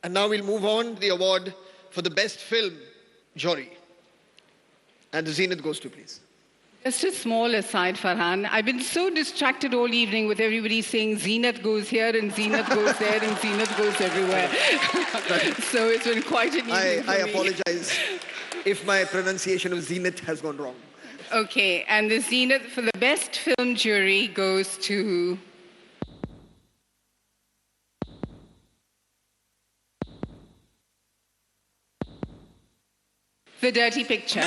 And now we'll move on to the award for the best film, Jory. And the zenith goes to, please. Just a small aside, Farhan. I've been so distracted all evening with everybody saying Zenith goes here and Zenith goes there and Zenith goes everywhere. So it's been quite an evening for I me. apologize if my pronunciation of zenith has gone wrong. Okay, and the Zenith for the best film jury goes to... The Dirty Picture.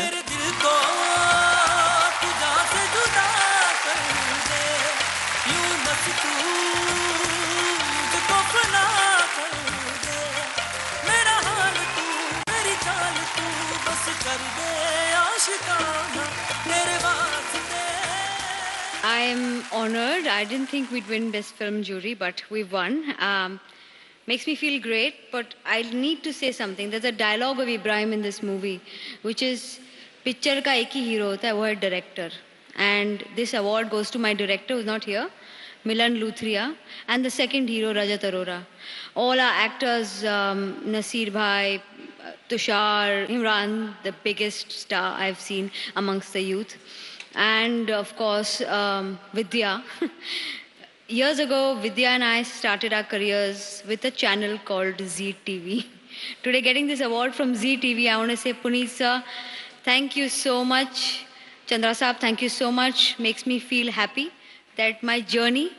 I'm honored. I didn't think we'd win Best Film Jury, but we've won. Makes me feel great, but I need to say something. There's a dialogue of Ibrahim in this movie, which is, picture ka ek hi hero hota hai, wo hai director. And this award goes to my director, who's not here, Milan Luthria, and the second hero, Rajat Arora. All our actors, Nasir Bhai, Tushar, Imran, the biggest star I've seen amongst the youth. And of course, Vidya. Years ago, Vidya and I started our careers with a channel called Zee TV. Today, getting this award from Zee TV, I want to say, Puneet sir, thank you so much. Chandra Saab, thank you so much. Makes me feel happy that my journey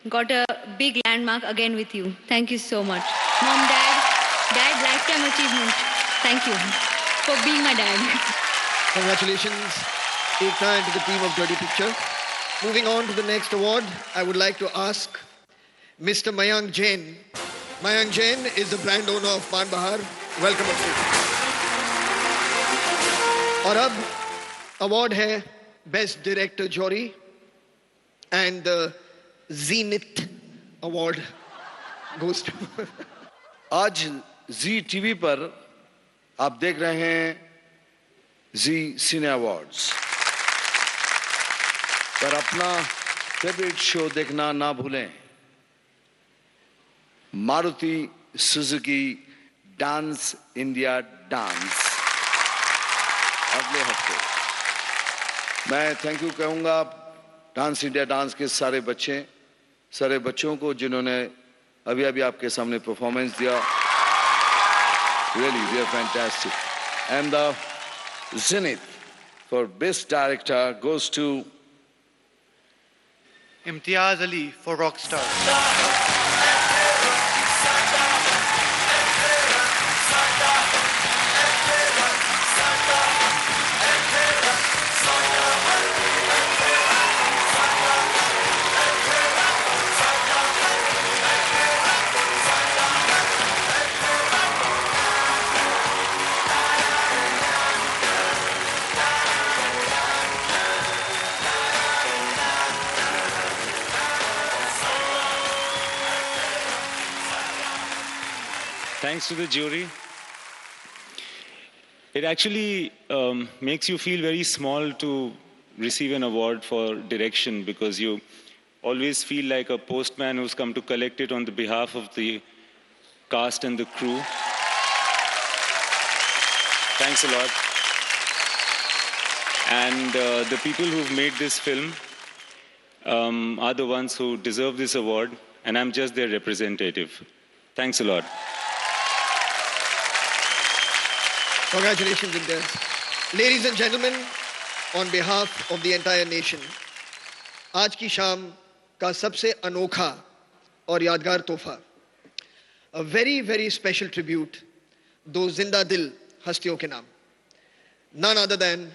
got a big landmark again with you. Thank you so much. Mom, Dad, lifetime achievement. Thank you for being my dad. Congratulations, Ekta, and to the team of Dirty Picture. Moving on to the next award, I would like to ask Mr. Mayank Jain. Mayank Jain is the brand owner of Pan Bahar. Welcome on stage. और अब award है Best Director Jory and the Zenith Award goes to... आज जी TV पर आप देख रहे हैं जी सिने awards पर अपना फेवरेट शो देखना ना भूलें Maruti Suzuki dance India dance अगले हफ्ते मैं थैंक यू कहूंगा डांस इंडिया डांस के सारे बच्चों को जिन्होंने अभी अभी आपके सामने परफॉर्मेंस दिया really they are fantastic and the zenith for best director goes to Imtiaz Ali for Rockstar. Thanks to the jury. It actually makes you feel very small to receive an award for direction because you always feel like a postman who's come to collect it on the behalf of the cast and the crew. Thanks a lot. And the people who've made this film are the ones who deserve this award, and I'm just their representative. Thanks a lot. Congratulations, Imtiaz. Ladies and gentlemen, on behalf of the entire nation, आज की शाम का सबसे अनोखा और यादगार तोहफा, a very, very special tribute, दो जिंदा दिल हस्तियों के नाम, none other than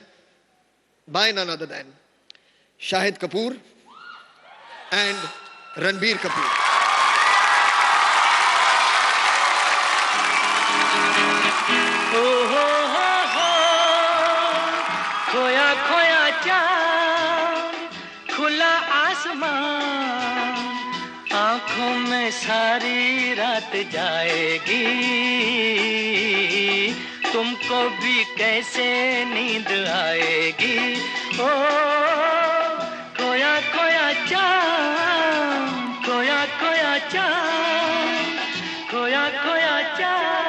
Shahid Kapoor and Ranbir Kapoor. खोया खोया चाँद खुला आसमान आँखों में सारी रात जाएगी तुमको भी कैसे नींद आएगी ओ खोया खोया चाँद खोया खोया चाँद खोया खोया चाँद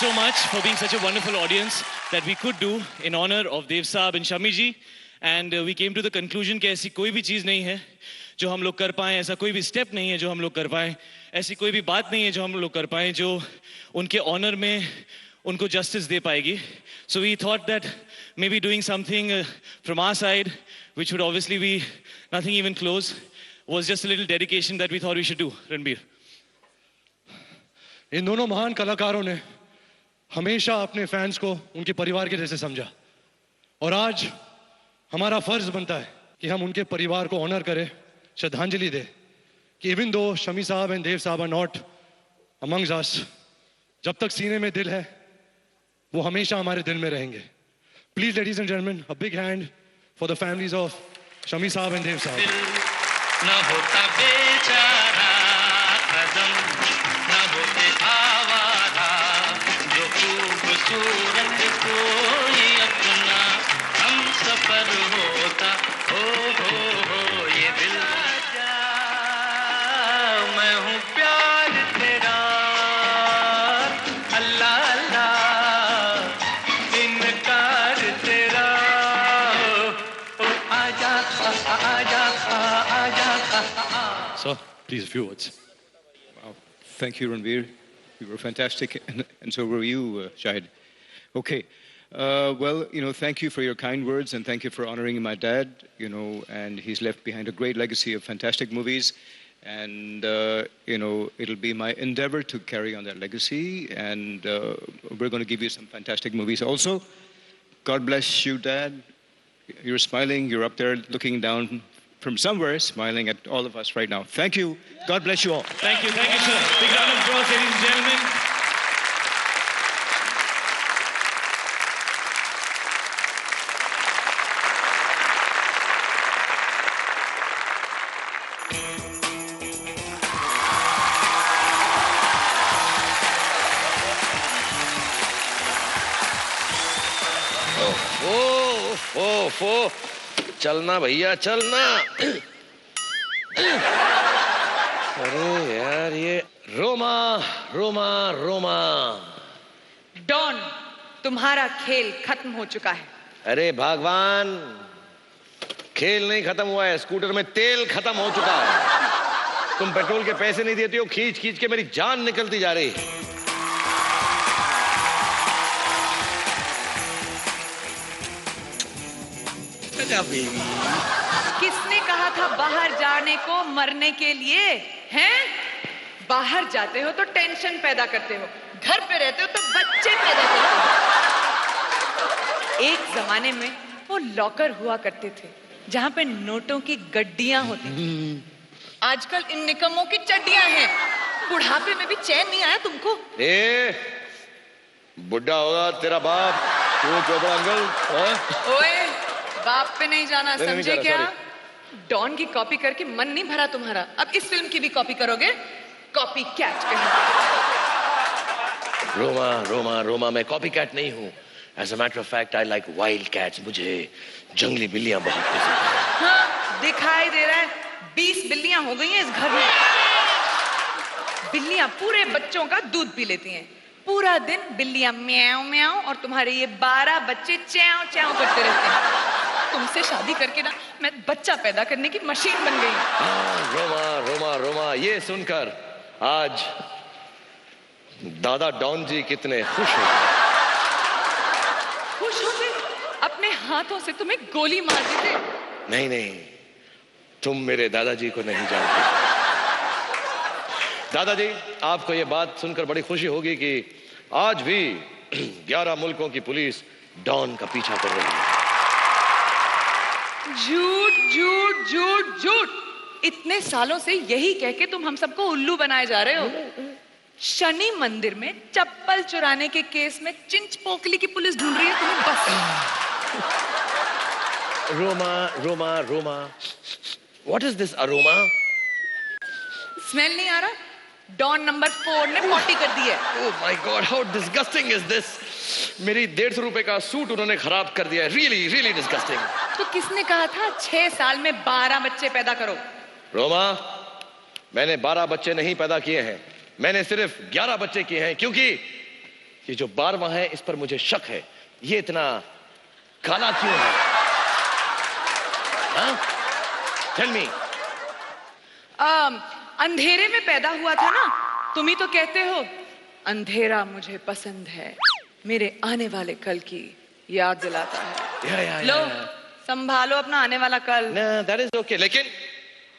so much for being such a wonderful audience that we could do in honor of Dev Saab and Shami ji. And we came to the conclusion कि ऐसी कोई भी चीज़ नहीं है जो हम लोग कर पाएं, ऐसा कोई भी स्टेप नहीं है जो हम लोग कर पाएं, ऐसी कोई भी बात नहीं है जो हम लोग कर पाएं जो उनके ऑनर में उनको जस्टिस दे पाएगी. So we thought that maybe doing something from our side, which would obviously be nothing even close, was just a little dedication that we thought we should do. Ranbir. इन दोनों महान कलाकारों ने हमेशा अपने fans को उनके परिवार के जैसे समझा और आज हमारा फर्ज बनता है कि हम उनके परिवार को ऑनर करें, श्रद्धांजलि दें कि इवन दो शमी साहब एंड देव साहब आर नॉट अमंग्स अस, जब तक सीने में दिल है वो हमेशा हमारे दिल में रहेंगे. Please ladies and gentleman, a big hand for the families of Shami साहब एंड देव साहब. न होता बेचारा कदम, न होते आवारा, जो खूबसूरत कोई अपना हम सफर होता. हो ये दिल जा, मैं हूँ प्यार तेरा, अल्लाह अल्लाह इनकार तेरा. आजा आजा आजा. Sir, please, a few words. Thank you, Ranbir. You were fantastic, and so were you, Shahid. Okay. Well, thank you for your kind words, and thank you for honoring my dad, and he's left behind a great legacy of fantastic movies. And, it'll be my endeavor to carry on that legacy, and we're going to give you some fantastic movies also. God bless you, Dad. You're smiling. You're up there looking down from somewhere, smiling at all of us right now. Thank you. God bless you all. Thank you, sir. Big round of applause, ladies and gentlemen. ओ चलना भैया चलना. अरे यार ये Roma Roma Roma. Don, तुम्हारा खेल खत्म हो चुका है. अरे भगवान, खेल नहीं खत्म हुआ है, स्कूटर में तेल खत्म हो चुका है. तुम पेट्रोल के पैसे नहीं देती हो, खींच खींच के मेरी जान निकलती जा रही. किसने कहा था बाहर जाने को मरने के लिए? हैं? बाहर जाते हो तो टेंशन पैदा करते हो, घर पे रहते हो तो बच्चे पैदा करते हो. एक जमाने में वो लॉकर हुआ करते थे जहां पे नोटों की गड्डियां होती थी. आजकल इन निकम्मों की चड्डियां हैं. बुढ़ापे में भी चैन नहीं आया तुमको? बुढ़ा होगा तेरा बाप, तू चोपड़ा अंकल. ओए, बाप पे नहीं जाना, समझे क्या? डॉन की कॉपी करके मन नहीं भरा तुम्हारा, अब इस फिल्म की भी कॉपी करोगे? कॉपी कैट रोमा रोमा रोमा, मैं कॉपी कैट नहीं हूँ. As a matter of fact, I like wild cats. मुझे जंगली बिल्लियां बहुत पसंद हैं. हाँ, दिखाई दे रहा है 20 बिल्लियां हो गई हैं इस घर में. बिल्लियां पूरे बच्चों का दूध पी लेती हैं. पूरा दिन बिल्लियां म्याऊं म्याऊं और तुम्हारे ये 12 बच्चे च्याओं च्याओं करते रहते हैं. तुमसे शादी करके ना मैं बच्चा पैदा करने की मशीन बन गई. रोमा रोमा रोमा, ये सुनकर आज दादा डॉन जी कितने खुश हो. खुश होते? अपने हाथों से तुम्हें गोली मार देते. नहीं नहीं, तुम मेरे दादाजी को नहीं जानते. दादाजी, आपको ये बात सुनकर बड़ी खुशी होगी कि आज भी 11 मुल्कों की पुलिस डॉन का पीछा कर रही है. झूठ झूठ झूठ झूठ. इतने सालों से यही कह के तुम हम सबको उल्लू बनाए जा रहे हो. शनि मंदिर में चप्पल चुराने के केस में चिंच पोकली की पुलिस ढूंढ रही है तुम्हें बस. Roma Roma Roma, what is this aroma? Smell नहीं आ रहा? डॉन नंबर 4 ने पॉटी कर दी है. Oh my God, how disgusting is this. मेरी 150 रुपए का सूट उन्होंने खराब कर दिया है. Really really disgusting. तो किसने कहा था 6 साल में 12 बच्चे पैदा करो? रोमा, मैंने 12 बच्चे नहीं पैदा किए हैं, मैंने सिर्फ 11 बच्चे किए हैं, क्योंकि ये जो 12वां है इस पर मुझे शक है, ये इतना काला क्यों है? हाँ? Tell me. अंधेरे में पैदा हुआ था ना, तुम ही तो कहते हो अंधेरा मुझे पसंद है, मेरे आने वाले कल की याद दिलाता है। लो संभालो अपना आने वाला कल। That is okay. लेकिन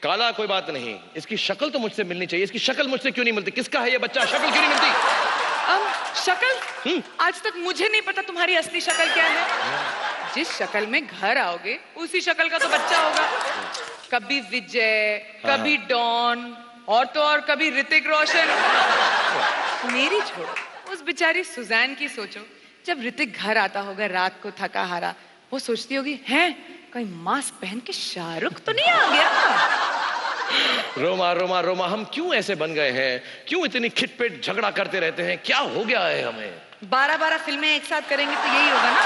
काला कोई बात नहीं, इसकी शक्ल तो मुझसे मिलनी चाहिए। इसकी शक्ल मुझसे क्यों नहीं मिलती? किसका है ये बच्चा? शक्ल क्यों नहीं मिलती? शक्ल? आज तक मुझे नहीं पता तुम्हारी असली शक्ल क्या है। जिस शक्ल में घर आओगे उसी शक्ल का तो बच्चा होगा। कभी विजय, कभी डॉन, और तो और कभी ऋतिक रोशन। मेरी छोड़ो, उस बेचारी सुजैन की सोचो। जब ऋतिक घर आता होगा रात को थका हारा, वो सोचती होगी हैं कहीं मास्क पहन के शाहरुख तो नहीं आ गया। रोमा रोमा रोमा, हम क्यों ऐसे बन गए हैं? क्यों इतनी खिटपिट झगड़ा करते रहते हैं? क्या हो गया है हमें? 12 फिल्में एक साथ करेंगे तो यही होगा ना।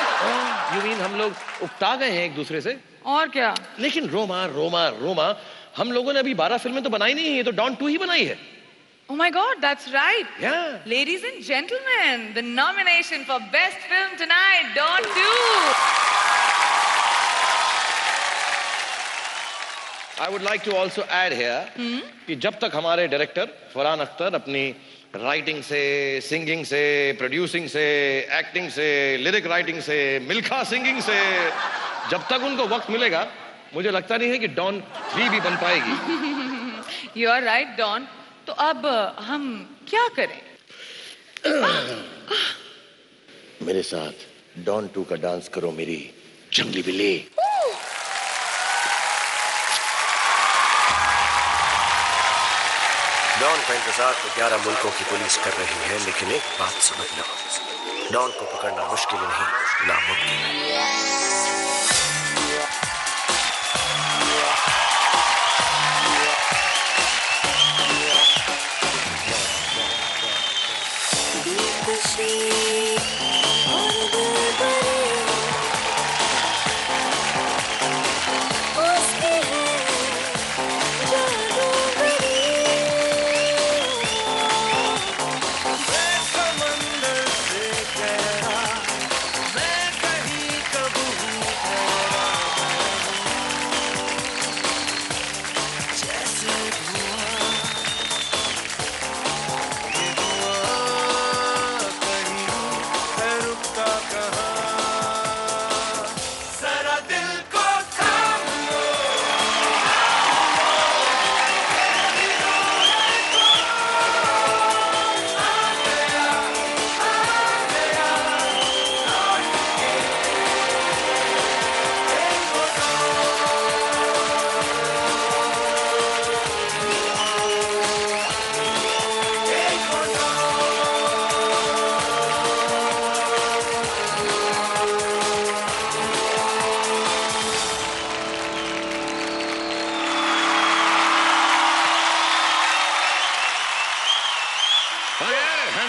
यू मीन हम लोग उकता गए हैं एक दूसरे से? और क्या। लेकिन रोमा रोमा रोमा, हम लोगों ने अभी 12 फिल्में तो बनाई नहीं है, ये तो डॉन 2 ही बनाई है। Oh my God, that's right. Yeah. Ladies and gentlemen, the nomination for best film tonight, Dawn 2. I would like to also add here कि जब तक हमारे डायरेक्टर फरहान अख्तर अपनी राइटिंग से, सिंगिंग से, प्रोड्यूसिंग से, एक्टिंग से, लिरिक राइटिंग से, मिल्खा सिंगिंग से, जब तक उनको वक्त मिलेगा, मुझे लगता नहीं है कि डॉन 3 भी बन पाएगी। You are right, Dawn. तो अब हम क्या करें? मेरे साथ डॉन 2 का डांस करो मेरी जंगली बिल्ली। डॉन का इंतजार तो 11 मुल्कों की पुलिस कर रही है, लेकिन एक बात समझ लो, डॉन को पकड़ना मुश्किल नहीं, नामुमकिन है।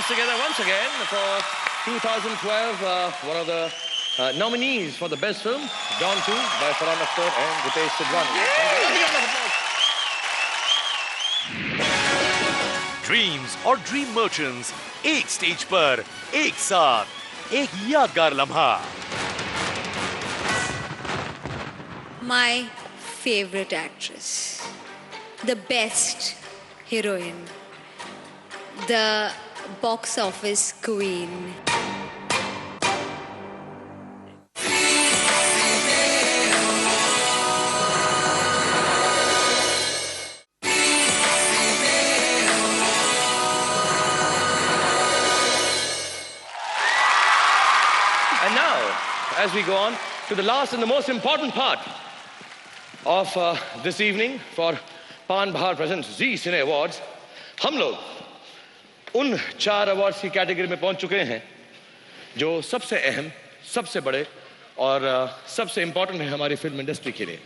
Together once again for 2012, one of the nominees for the best film, Dawn 2 by Farhan Akhtar and Ritesh Sidhwani. Dreams और ड्रीम मर्चेंट्स एक स्टेज पर एक साथ, एक यादगार लम्हा। My favorite actress, the best heroine, the box office queen. And now, as we go on to the last and the most important part of this evening for Pan Bahar presents Zee Cine Awards, हम लोग उन 4 awards की category में पहुंच चुके हैं जो सबसे अहम, सबसे बड़े और सबसे इंपॉर्टेंट है हमारी फिल्म इंडस्ट्री के लिए.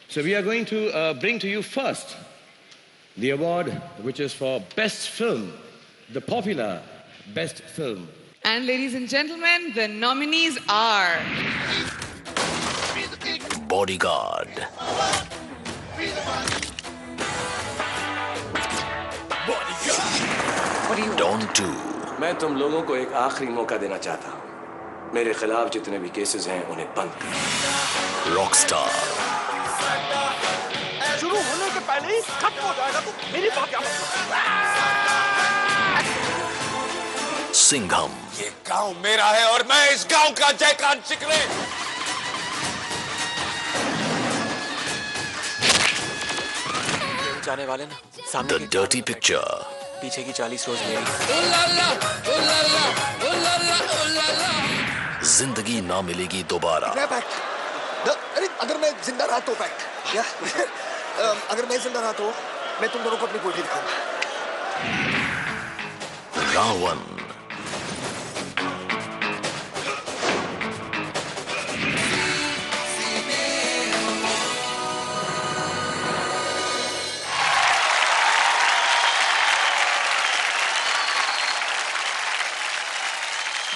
So we are going to bring to you first the award which is for best film, the popular best film. And ladies and gentlemen, the nominees are Bodyguard, What do you Dawn 2, मैं तुम लोगों को एक आखिरी मौका देना चाहता हूं। मेरे खिलाफ जितने भी केसेस हैं उन्हें बंद करो। रॉकस्टार शुरू होने के पहले ही खत्म हो जाएगा तो मेरी बात क्या मतलब? सिंघम। ये गांव मेरा है और मैं इस गांव का जयकान चिकरे। जाने वाले ना द डर्टी पिक्चर। पीछे की 40 रोज मेरी। जिंदगी ना मिलेगी दोबारा। अरे अगर मैं जिंदा रहा तो फैक्ट या अगर मैं जिंदा रहा तो मैं तुम दोनों को अपनी कोठी दिखाऊंगा। Ravan.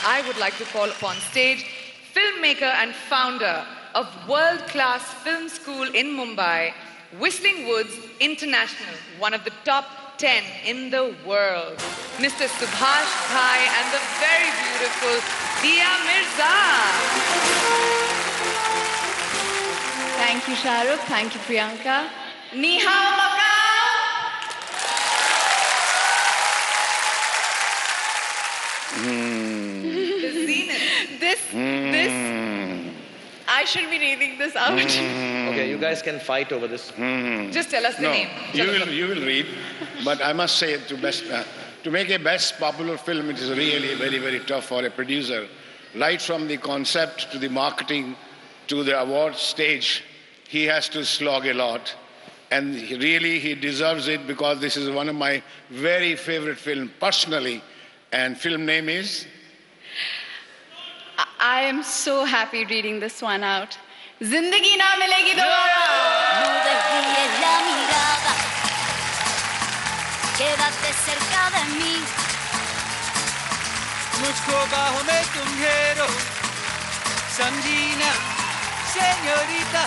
I would like to call upon stage filmmaker and founder of world-class film school in Mumbai, Whistling Woods International, one of the top 10 in the world, Mr. Subhash Bhai and the very beautiful Dia Mirza. Thank you, Shahrukh. Thank you, Priyanka. Ni hao Macau. This, I should be reading this out. Okay, you guys can fight over this. Just tell us the name. You will read, but I must say to make a best popular film, it is really very, very tough for a producer. Right from the concept to the marketing to the award stage, he has to slog a lot. And he deserves it because this is one of my very favorite films personally. And film name is? I am so happy reading this one out. Zindagi na milegi dobara. La mirada, quédate cerca de mí. मुझको बाहों में तुम घेरो, समझी ना, सेñorita,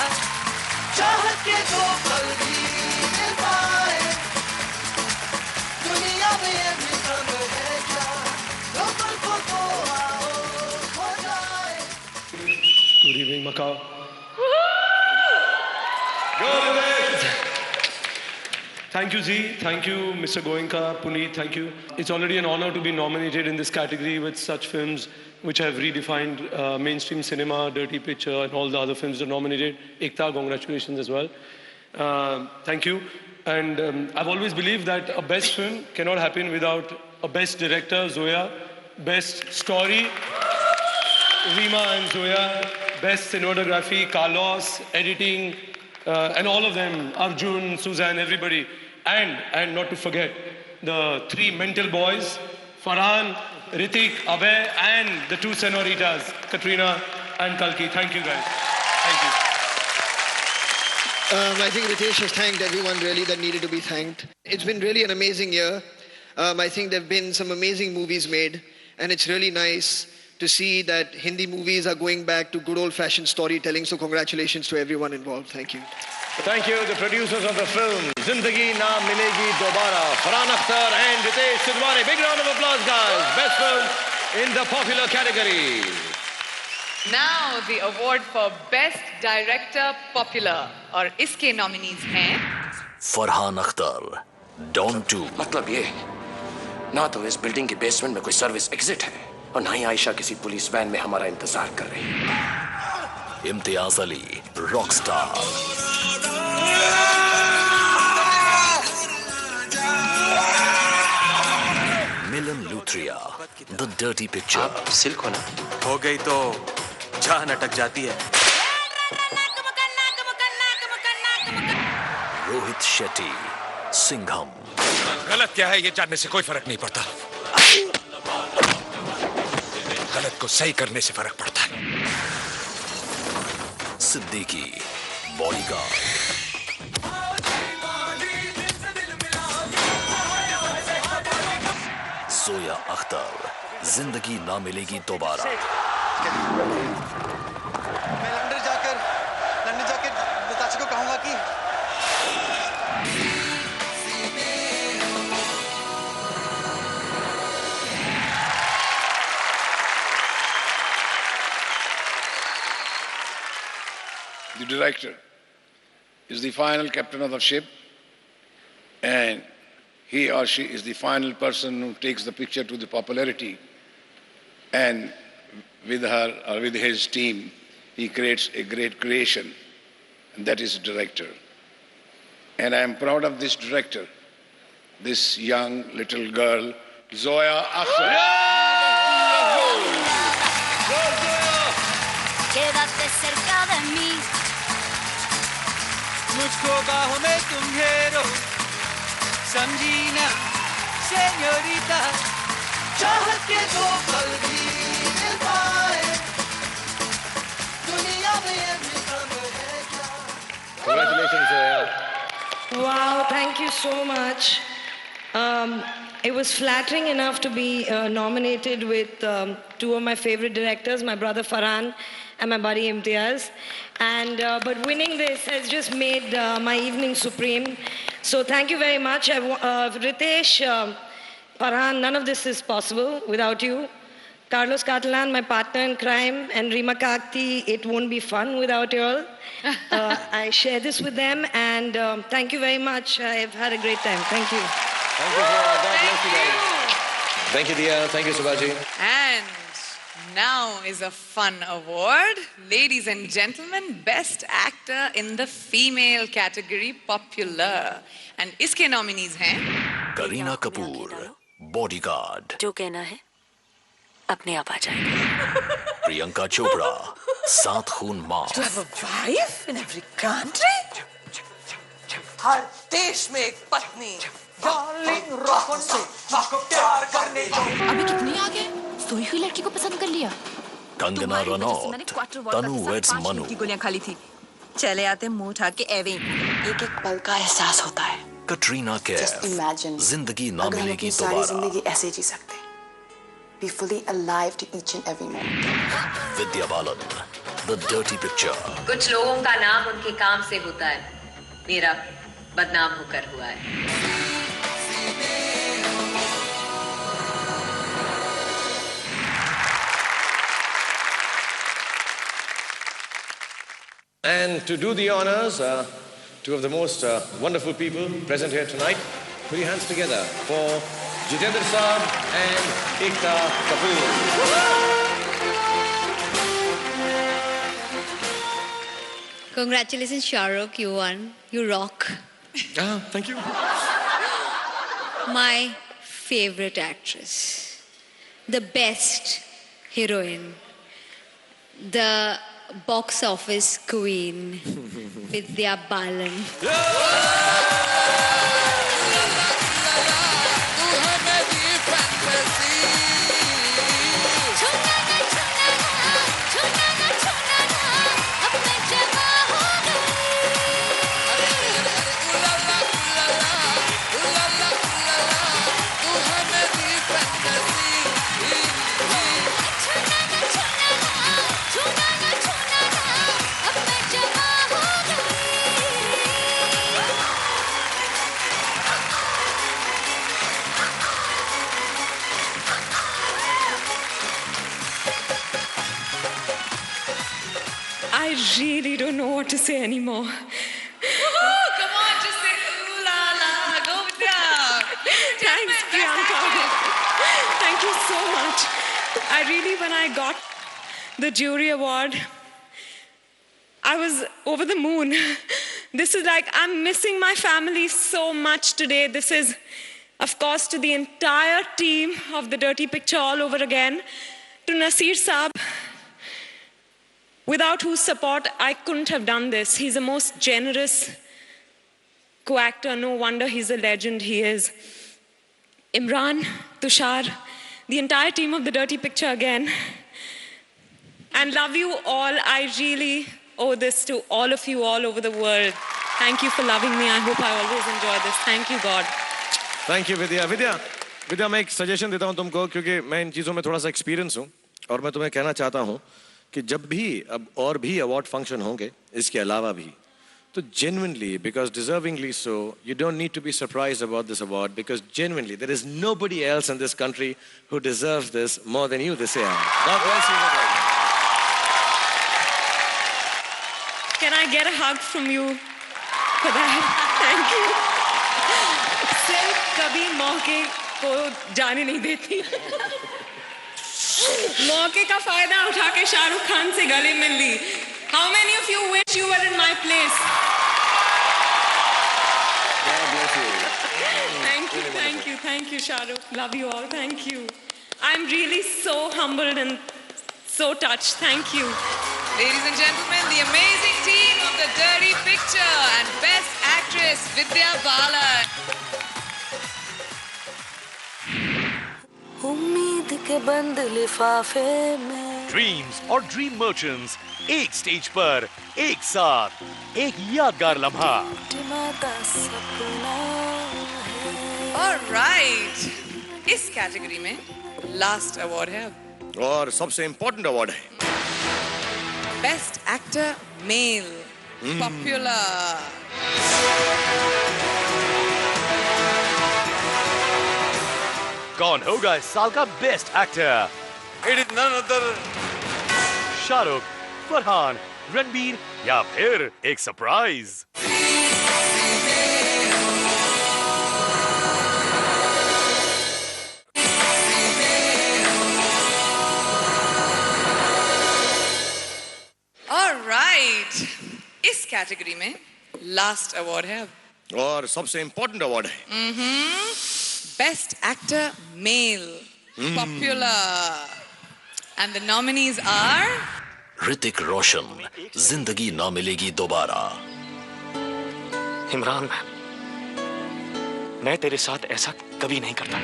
चाहत के दो पल भी मिल पाए, दुनिया में ये भी सब है क्या, दो पल को तो आओ हो जाए। Good evening, Macau. Thank you, Z. Thank you, Mr. Goenka, Puneet, thank you. It's already an honor to be nominated in this category with such films which have redefined mainstream cinema, Dirty Picture, and all the other films that are nominated. Ekta, congratulations as well. Thank you. And I've always believed that a best film cannot happen without a best director, Zoya, best story, Rima and Zoya, best cinematography, Carlos, editing, and all of them, Arjun, Suzanne, everybody. And not to forget, the three mental boys, Farhan, Ritik, Abhay, and the two senoritas, Katrina and Kalki. Thank you, guys. Thank you. I think Ritesh has thanked everyone really that needed to be thanked. It's been really an amazing year. I think there have been some amazing movies made, and it's really nice to see that Hindi movies are going back to good old-fashioned storytelling. So congratulations to everyone involved. Thank you. Thank you, the producers of the film, Zindagi Na Milegi Dobara, Farhan Akhtar and Ritesh Sidhwani. Big round of applause, guys. Best film in the popular category. Now the award for Best Director Popular. और इसके nominees हैं Farhan Akhtar, Don 2. मतलब ये ना तो इस building के basement में कोई सर्विस एग्जिट है और ना ही आयशा किसी पुलिस वैन में हमारा इंतजार कर रही है। Imtiaz Ali, Rockstar. Milan Luthria, the Dirty Picture. आप सिल्क हो ना? हो गई तो जान अटक जाती है। रोहित शेट्टी, सिंघम. गलत क्या है ये जानने से कोई फर्क नहीं पड़ता, गलत को सही करने से फर्क पड़ता है. सिद्दीकी, बॉडीगार्ड. जोया अख्तर, जिंदगी ना मिलेगी दोबारा. मैं लंदन जाकर नताशा को कहूंगा कि director is the final captain of the ship, and he or she is the final person who takes the picture to the popularity, and with her or with his team, he creates a great creation, and that is director. And I am proud of this director, this young little girl, Zoya Akhtar. Quédate cerca de mí. मुझको बाहों में तुम घेरो समझी ना सेñorita चाहत के दो पल भी मिल पाए दुनिया में ये मिसाल है क्या Congratulations, Zoya. Wow, thank you so much. It was flattering enough to be nominated with two of my favorite directors, my brother Farhan and my buddy Imtiaz. And but winning this has just made my evening supreme. So thank you very much. Ritesh, Farhan, none of this is possible without you. Carlos Catalan, my partner in crime, and Rima Kakti, it won't be fun without you all. I share this with them, and thank you very much. I've had a great time. Thank you. Thank you, God bless you guys. Thank you, Diya. Thank you, Subhaji. And now is a fun award. Ladies and gentlemen, Best Actor in the Female category, Popular. And iske nominees hain Kareena Kapoor, bodyguard, जो कहना है अपने आप आ जाएगा। प्रियंका चोपड़ा, सात खून माँ, To have a wife in every country? हर देश में एक पत्नी, darling Rokonda, आपको प्यार करने को। अबे कितने आ गए? सोई हुई लड़की को पसंद कर लिया। कंगना रनौत, तनु वेड्स मनु, की गोलियां खाली थी। चले आते मुंह उठा के एवे। एक-एक पल का एहसास होता है। कटरीना कैफ, जिंदगी ना मिलेगी दोबारा, जिंदगी ऐसे जी सकते। Be fully alive to each and every moment. Vidya Balan, the Dirty picture, कुछ लोगों का नाम उनके काम से होता है, मेरा बदनाम होकर हुआ है। And to do the honors, two of the most wonderful people present here tonight, put your hands together for Jitendra Saab and Ekta Kapoor. Congratulations, Shah Rukh, you won. You rock. Thank you. My favorite actress, the best heroine, the box office queen, Vidya Balan. I really don't know what to say anymore. Come on, just say ooh la la, go Vidya. Thanks, Priyanka. Thank you so much. When I got the jury award, I was over the moon. This is like, I'm missing my family so much today. This is, of course, to the entire team of The Dirty Picture all over again. To Nasir Saab, without whose support I couldn't have done this. He's the most generous co-actor. No wonder he's a legend. He is. Imran, Tushar, the entire team of The Dirty Picture again. And love you all. I really owe this to all of you all over the world. Thank you for loving me. I hope I always enjoy this. Thank you, God. Thank you, Vidya. Vidya, मैं एक suggestion देता हूँ तुमको, क्योंकि मैं इन चीज़ों में थोड़ा सा एक्सपीरियंस हूँ और मैं तुम्हें कहना चाहता हूँ कि जब भी अब और भी अवार्ड फंक्शन होंगे इसके अलावा भी, तो genuinely, because deservingly so, you don't need to be surprised about this award, because genuinely there is nobody else in this country who deserves this more than you this year. God bless you. Can I get a hug from you for that. Thank you. सिर्फ कभी मौके को जाने नहीं देती. मौके का फायदा उठा के शाहरुख खान से गले मिल ली. How many of you wish you were in my place? God bless you. Thank you, Shahrukh. Love you all. Thank you. I'm really so humbled and so touched. Thank you. Ladies and gentlemen, the amazing team of The Dirty Picture and Best Actress Vidya Balan. उम्मीद के बंद लिफाफे में dreams और dream merchants एक stage पर एक साथ एक यादगार लम्हा. Alright. इस कैटेगरी में लास्ट अवार्ड है और सबसे इम्पोर्टेंट अवार्ड है बेस्ट एक्टर मेल पॉपुलर. कौन होगा इस साल का best actor? It is none other. Shahrukh, Farhan, Ranbir या फिर एक सरप्राइज? Alright. इस कैटेगरी में लास्ट अवार्ड है और सबसे इम्पोर्टेंट अवार्ड है best actor male popular. And the nominees are Hrithik Roshan, Zindagi Na मिलेगी दोबारा. इमरान, मैं तेरे साथ ऐसा कभी नहीं करता.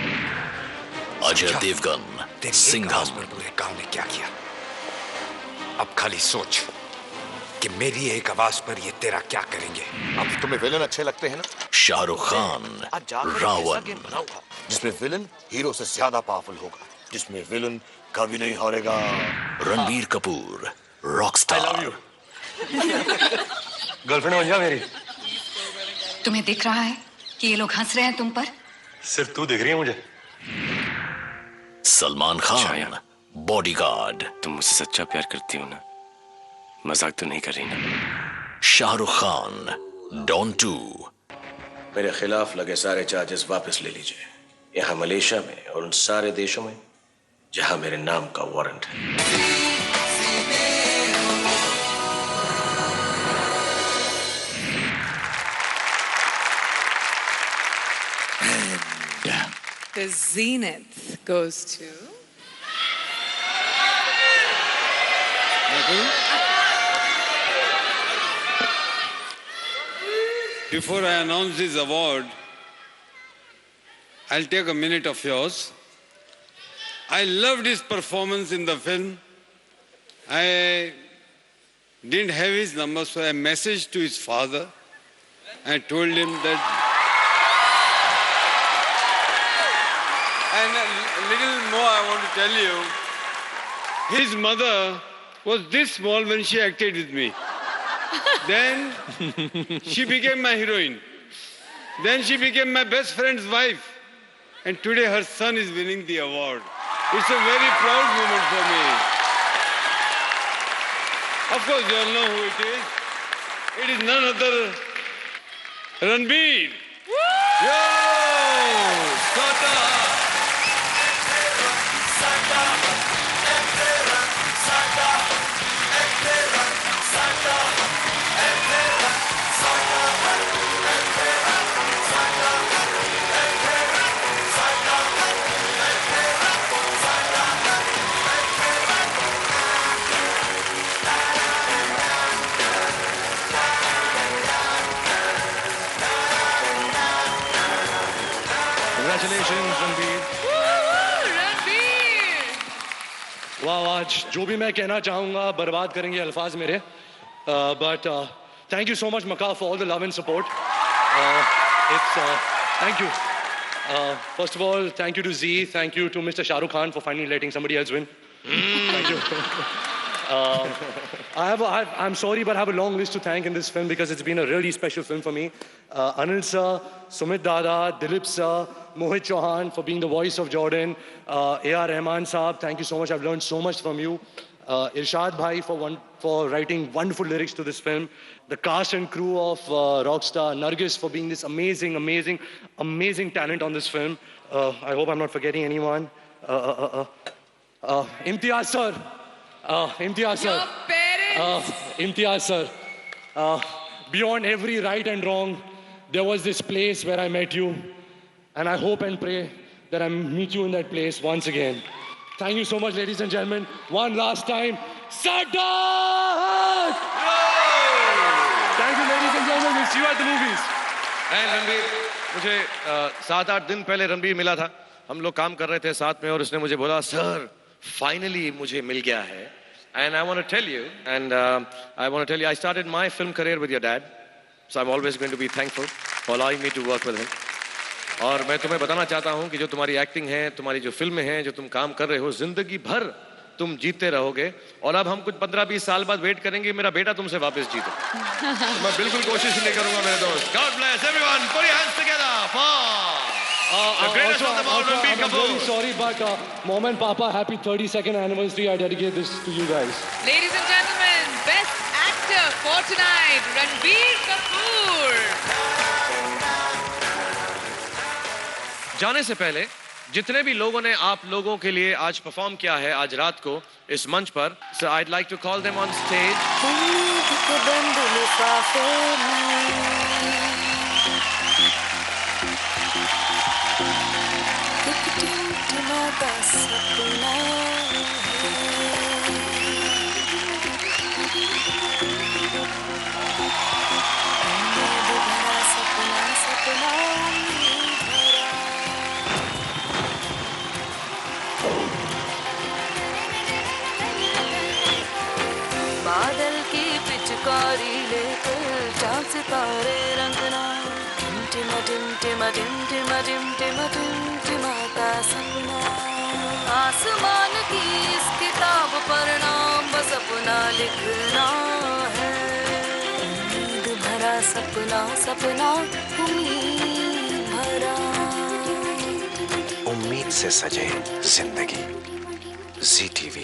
अजय देवगन, सिंघम. पूरे गांव ने क्या किया? अब खाली सोच कि मेरी एक आवाज पर ये तेरा क्या करेंगे. अब तुम्हें विलन अच्छे लगते हैं ना? शाहरुख खान, रावण. जिसमें विलन हीरो से ज्यादा पावरफुल होगा, जिसमें विलन कभी नहीं हारेगा. रणबीर कपूर, रॉकस्टार. गर्लफ्रेंड बन जा मेरी. तुम्हें दिख रहा है कि ये लोग हंस रहे हैं तुम पर? सिर्फ तू दिख रही है मुझे. सलमान खान, बॉडीगार्ड. तुम मुझसे सच्चा प्यार करती हो ना? मजाक तो नहीं कर रही ना? शाहरुख खान, डॉन 2. मेरे खिलाफ लगे सारे चार्जेस वापस ले लीजिए. यहाँ मलेशिया में और उन सारे देशों में जहां मेरे नाम का वारंट है. the zenith goes to Before I announce this award, I'll take a minute of yours. I loved his performance in the film. I didn't have his number, so I messaged to his father and told him that. And a little more I want to tell you. His mother was this small when she acted with me. Then she became my heroine. Then she became my best friend's wife. And today her son is winning the award. It's a very proud moment for me. Of course, you all know who it is. It is none other Ranbir. Yo! Sata! Sata! Sata! Sata! Congratulations, Ranbir. वाह, आज जो भी मैं कहना चाहूँगा बर्बाद करेंगे अल्फाज मेरे. But thank you so much, Maka, for all the love and support. Thank you. First of all, thank you to Z. Thank you to Mr. Shah Rukh Khan for finally letting somebody else win. Thank you. I'm sorry, but I have a long list to thank in this film because it's been a really special film for me. Anil sir, Sumit Dada, Dilip sir, Mohit Chauhan for being the voice of Jordan, A.R. Rahman saab, thank you so much. I've learned so much from you. Irshad Bhai for writing wonderful lyrics to this film. The cast and crew of Rockstar, Nargis for being this amazing talent on this film. I hope I'm not forgetting anyone. Imtiaz sir. Imtiaz sir. Imtiaz sir. Beyond every right and wrong, there was this place where I met you. And I hope and pray that I meet you in that place once again. Thank you so much, ladies and gentlemen. One last time, Siddharth! Thank you, ladies and gentlemen. We'll see you at the movies. And Ranbir, मुझे 7-8 दिन पहले रणबीर मिला था. हम लोग काम कर रहे थे साथ में और उसने मुझे बोला, सर, finally मुझे मिल गया है. And I want to tell you, I started my film career with your dad. So I'm always going to be thankful for allowing me to work with him. और मैं तुम्हें बताना चाहता हूं कि जो तुम्हारी एक्टिंग है, तुम्हारी जो फिल्में हैं, जो तुम काम कर रहे हो, जिंदगी भर तुम जीतते रहोगे. और अब हम कुछ 15-20 साल बाद वेट करेंगे मेरा बेटा तुमसे वापस जीते. मैं बिल्कुल कोशिश नहीं करूंगा मेरे दोस्त. God bless everyone. Put your hands together for the greatest of them all, Ranbir Kapoor. I'm very sorry, but Mom and Papa, happy 32nd anniversary. I dedicate this to you guys. Ladies and gentlemen, best actor for tonight, Ranbir Kapoor. जाने से पहले जितने भी लोगों ने आप लोगों के लिए आज परफॉर्म किया है आज रात को इस मंच पर, so I'd like to call them on stage. बादल की पिचकारी लेकर चांद सितारे रंगना, टिमा टिम टिमा टिम टिमा टिम टिमा टिम टिमाता सपना. आसमान की इस किताब पर नाम बस अपना लिखना है. उम्मीद भरा सपना सपना उम्मीद भरा. उम्मीद से सजे जिंदगी. ZTV